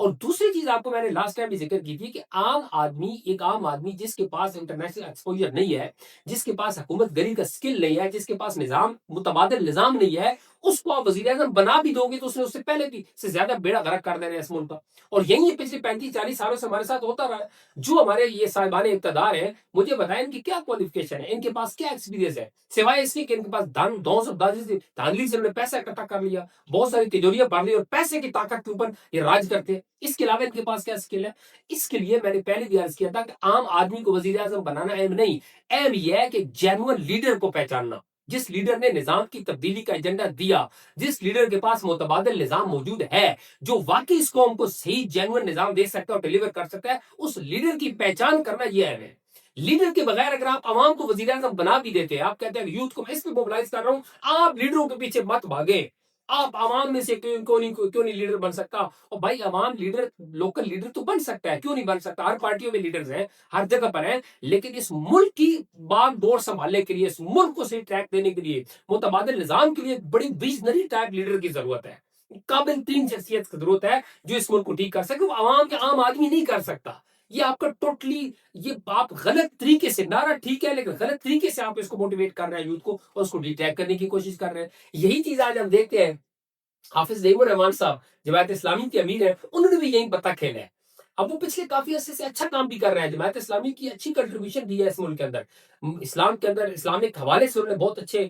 اور دوسری چیز آپ کو میں نے لاسٹ ٹائم بھی ذکر کی تھی کہ ایک عام آدمی جس کے پاس انٹرنیشنل ایکسپوجر نہیں ہے، جس کے پاس حکومت گری کا اسکل نہیں ہے، جس کے پاس متبادل نظام نہیں ہے، اس کو آپ وزیر اعظم بنا بھی دو گے تو اس سے پہلے بھی سے زیادہ بیڑا غرق کر دینا ہے اس ملک کا. اور یہی پچھلے 35-40 سالوں سے ہمارے ساتھ ہوتا رہا ہے. جو ہمارے یہ صاحبان اقتدار ہیں، مجھے بتائیں ان کی کیا کوالیفیکیشن ہے، ان کے پاس کیا ایکسپیرینس ہے، سوائے اس کے کہ ان کے پاس دھاندلی سے انہوں نے پیسہ اکٹھا کر لیا، بہت ساری تجوریاں پڑھ لی اور پیسے کی طاقت کے اوپر یہ راج کرتے ہیں. اس کے علاوہ ان کے پاس کیا اسکل ہے؟ اس کے لیے میں نے پہلے بھی عرض کیا تھا کہ عام آدمی کو وزیر اعظم بنانا اہم نہیں، اہم یہ ہے کہ جینوئن لیڈر کو پہچاننا، جس لیڈر نے نظام کی تبدیلی کا ایجنڈا دیا، جس لیڈر کے پاس متبادل نظام موجود ہے، جو واقعی اس قوم کو صحیح جینوئن نظام دے سکتا ہے اور ڈلیور کر سکتا ہے، اس لیڈر کی پہچان کرنا یہ اہم ہے. لیڈر کے بغیر اگر آپ عوام کو وزیر اعظم بنا بھی دیتے ہیں، آپ کہتے ہیں یوتھ کو میں اس پہ موبلائز کر رہا ہوں، آپ لیڈروں کے پیچھے مت بھاگیں. آپ عوام میں سے کیوں نہیں لیڈر بن سکتا؟ اور بھائی عوام لیڈر، لوکل لیڈر تو بن سکتا ہے، کیوں نہیں بن سکتا؟ ہر پارٹیوں میں لیڈرز ہیں، ہر جگہ پر ہیں، لیکن اس ملک کی باغ ڈور سنبھالنے کے لیے، اس ملک کو صحیح ٹریک دینے کے لیے، متبادل نظام کے لیے بڑی ویژنری ٹائپ لیڈر کی ضرورت ہے، قابل ترین شخصیت کی ضرورت ہے جو اس ملک کو ٹھیک کر سکے. وہ عوام کے عام آدمی نہیں کر سکتا. یہ آپ کا ٹوٹلی، یہ آپ غلط طریقے سے، نعرہ ٹھیک ہے لیکن غلط طریقے سے آپ اس کو موٹیویٹ کر رہے ہیں یوتھ کو، اور اس کو ڈیٹیک کرنے کی کوشش کر رہے ہیں. یہی چیز آج ہم دیکھتے ہیں. حافظ نعیم الرحمان صاحب جماعت اسلامی کے امیر ہیں، انہوں نے بھی یہی پتہ کھیلا ہے. اب وہ پچھلے کافی عرصے سے اچھا کام بھی کر رہے ہیں، جماعت اسلامی کی اچھی کنٹریبیوشن دی ہے اس ملک کے اندر. اسلام کے اندر اسلامک حوالے سے انہوں نے بہت اچھے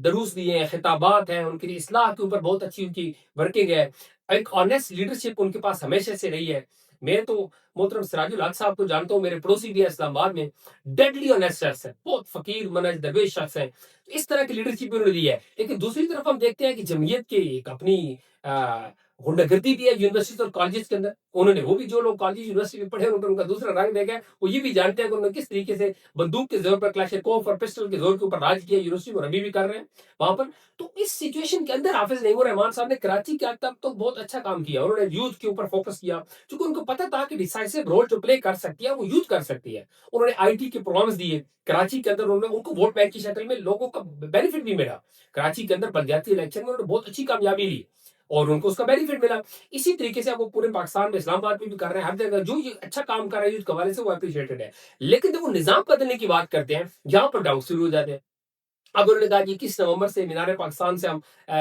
دروس دیے ہیں، خطابات ہیں، ان کی اصلاح کے اوپر بہت اچھی ان کی ورکنگ ہے. ایک آنیسٹ لیڈرشپ ان کے پاس ہمیشہ سے رہی ہے. میں تو محترم سراج الحق صاحب کو جانتا ہوں، میرے پڑوسی بھی ہے اسلام آباد میں، ڈیڈلی آنیسٹ شخص ہے، بہت فقیر منج درویش شخص ہے. اس طرح کی لیڈرشپ انہوں نے دی ہے. لیکن دوسری طرف ہم دیکھتے ہیں کہ جمعیت کی ایک اپنی غنڈہ گردی بھی ہے یونیورسٹیز اور کالجز کے اندر. انہوں نے وہ بھی، جو لوگ کالج یونیورسٹی میں پڑھے ان کا دوسرا رنگ دیکھا ہے، وہ یہ بھی جانتے ہیں کہ انہوں نے کس طریقے سے بندوق کے زور پر، کلاشنکوف اور پسٹل کے زور کے اوپر راج کیا یونیورسٹی میں، ابھی بھی کر رہے ہیں وہاں پر. تو اس سچویشن کے اندر حافظ نعیم الرحمان صاحب نے کراچی کے تک تو بہت اچھا کام کیا. انہوں نے یوتھ کے اوپر فوکس کیا، چونکہ ان کو پتا تھا کہ ڈیسائسو رول جو پلے کر سکتی ہے وہ یوتھ کر سکتی ہے. انہوں نے آئی ٹی کے پروگرامز دیے کراچی کے اندر، انہوں نے ان کو ووٹ بینک کی شکل میں لوگوں کا بینیفٹ بھی ملا. کراچی کے اندر بلدیاتی الیکشن میں انہوں نے بہت اچھی کامیابی لی اور ان کو اس کا بینیفٹ ملا. اسی طریقے سے وہ پورے پاکستان میں، اسلام آباد میں بھی کر رہے ہیں، ہر جگہ جو یہ اچھا کام کر رہے ہیں یوتھ کے حوالے سے وہ اپریشیٹڈ ہے. لیکن جب وہ نظام بدلنے کی بات کرتے ہیں، یہاں پر ڈاؤٹ شروع ہو جاتے ہیں. اب انہوں نے کہا کہ 21 نومبر سے مینار پاکستان سے ہم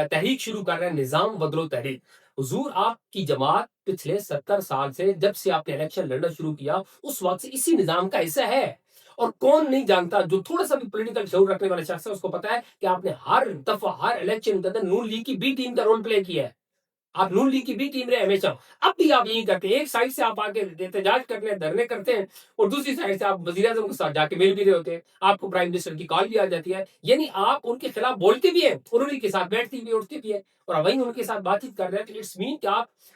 تحریک شروع کر رہے ہیں، نظام بدلو تحریک. حضور آپ کی جماعت پچھلے 70 سال سے، جب سے آپ نے الیکشن لڑنا شروع کیا اس وقت سے اسی نظام کا حصہ ہے. اور کون نہیں جانتا، جو تھوڑا سا بھی پولیٹیکل شعور رکھنے والا شخص ہے اس کو پتا ہے کہ آپ نے ہر دفعہ ہر الیکشن کے اندر نون لیگ کی بی ٹیم کا رول پلے کیا ہے. آپ نون لیگ کی بی ٹیم رہے ہمیشہ. اب بھی آپ یہی کرتے ہیں، ایک سائڈ سے آپ آ کے احتجاج کرتے ہیں، دھرنے کرتے ہیں، اور دوسری سائڈ سے آپ وزیر اعظم کے ساتھ جا کے مل بھی رہے ہوتے ہیں، آپ کو پرائم منسٹر کی کال بھی آ جاتی ہے. یعنی آپ ان کے خلاف بولتے بھی ہیں، انہوں کے ساتھ بیٹھتی بھی اٹھتی بھی ہے، اور وہیں ان کے ساتھ بات چیت کر رہے ہیں. تو اٹس مین کہ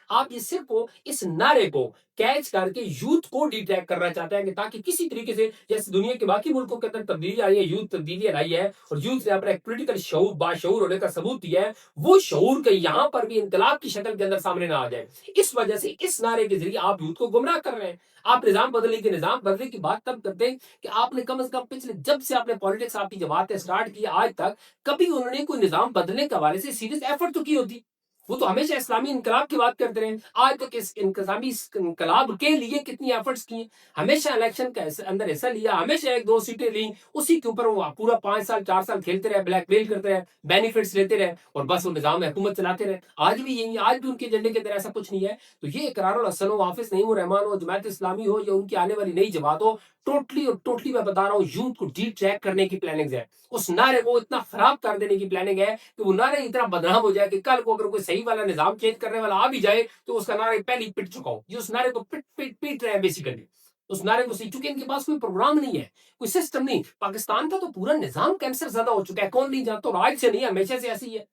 آپ یہ صرف اس نعرے کو کیچ کر کے یوتھ کو ڈیٹیکٹ کرنا چاہتے ہیں کہ تاکہ کسی طریقے سے، جیسے دنیا کے باقی ملکوں کے اندر تبدیلی آئی ہے، یوتھ تبدیلی لائی ہے اور یوتھ نے اپنا ایک پولیٹیکل شعور، باشعور ہونے کا ثبوت دیا ہے، وہ شعور کا یہاں پر بھی انقلاب کی شکل کے اندر سامنے نہ آ جائے. اس وجہ سے اس نعرے کے ذریعے آپ یوتھ کو گمراہ کر رہے ہیں. آپ نظام بدلنے کی بات تب کرتے ہیں کہ آپ نے کم از کم پچھلے، جب سے آپ نے پالیٹکس آپ کی جماعت نے اسٹارٹ کی آج تک، کبھی انہوں نے کوئی نظام بدلنے کے حوالے سے سیریس ایفرٹ تو کی ہوتی؟ وہ تو ہمیشہ اسلامی انقلاب کی بات کرتے رہے. آج تک اس اسلامی انقلاب کے لیے کتنی ایفرٹس کی؟ ہمیشہ الیکشن کا اندر حصہ لیا، ہمیشہ 1-2 سیٹیں لی، اسی کے اوپر وہ پورا 5 سال 4 سال کھیلتے رہے، بلیک میل کرتے رہے، بینیفٹس لیتے رہے، اور بس وہ نظام حکومت چلاتے رہے. آج بھی یہی، آج بھی ان کے ایجنڈے کے اندر ایسا کچھ نہیں ہے. تو یہ اقرار الحسن ہو، حافظ نعیم الرحمان ہو، جماعت اسلامی ہو، یا ان کی آنے والی نئی جماعت ہو، ٹوٹلی میں بتا رہا ہوں یوتھ کو ڈی ٹریک کرنے کی پلاننگ ہے. اس نعرے کو اتنا خراب کر دینے کی پلاننگ ہے کہ وہ نعرہ اتنا بدنام ہو جائے کہ کل کو اگر کوئی صحیح والا نظام چینج کرنے والا آ بھی جائے تو اس کا نعرہ پہلے ہی پٹ چکا ہو. یہ اس نعرے کو پیٹ رہے ہیں بیسیکلی. اس نعرے کو چونکہ ان کے پاس کوئی پروگرام نہیں ہے، کوئی سسٹم نہیں. پاکستان کا تو پورا نظام کینسر زدہ ہو چکا ہے، کون نہیں جانتا، اور آج سے نہیں، ہمیشہ سے ایسی ہے.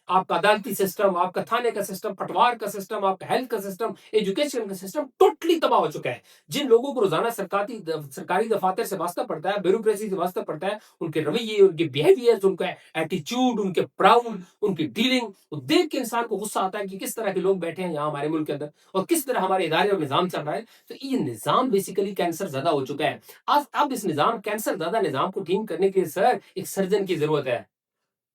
آپ کا عدالتی سسٹم، آپ کا تھانے کا سسٹم، پٹوار کا سسٹم، آپ کا ہیلتھ کا سسٹم، ایجوکیشن کا سسٹم ٹوٹلی تباہ ہو چکا ہے. جن لوگوں کو روزانہ سرکاری دفاتر سے واسطہ پڑتا ہے، بیوروکریسی سے واسطہ پڑتا ہے، ان کے رویے، ان کے بیہیویئر، ان کا ایٹیچیوڈ، ان کے پراؤڈ، ان کی ڈیلنگ، وہ دیکھ کے انسان کو غصہ آتا ہے کہ کس طرح کے لوگ بیٹھے ہیں یہاں ہمارے ملک کے اندر، اور کس طرح ہمارے ادارے اور نظام چل رہا ہے. تو یہ نظام بیسیکلی کینسر زدہ ہو چکا ہے. اب اس نظام، کینسر زدہ نظام کو ٹھیک کرنے کے لیے سر ایک سرجن کی ضرورت ہے،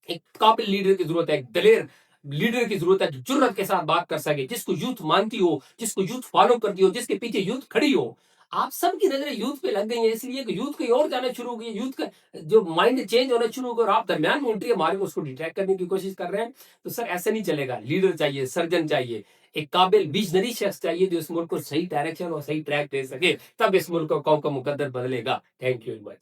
ایک قابل لیڈر کی ضرورت ہے، ایک دلیر لیڈر کی ضرورت ہے جو جرت کے ساتھ بات کر سکے, جس کو یوتھ مانتی ہو, جس کو یوتھ فالو کرتی ہو, جس کے پیچھے یوتھ کھڑی ہو. آپ سب کی نظریں یوتھ پہ لگ گئی ہیں اس لیے کہ یوتھ کہیں اور جانا شروع ہو گئی, یوتھ کا جو مائنڈ چینج ہونا شروع ہو گیا, اور آپ درمیان میں انٹری مارے اس کو ڈیٹریکٹ کرنے کی کوشش کر رہے ہیں. تو سر ایسا نہیں چلے گا. لیڈر چاہیے, سرجن چاہیے, ایک قابل ویژنری شخص چاہیے جو اس ملک کو صحیح ڈائریکشن اور صحیح ٹریک دے سکے, تب اس ملک کو قوم کا مقدر بدلے گا. Thank you very much.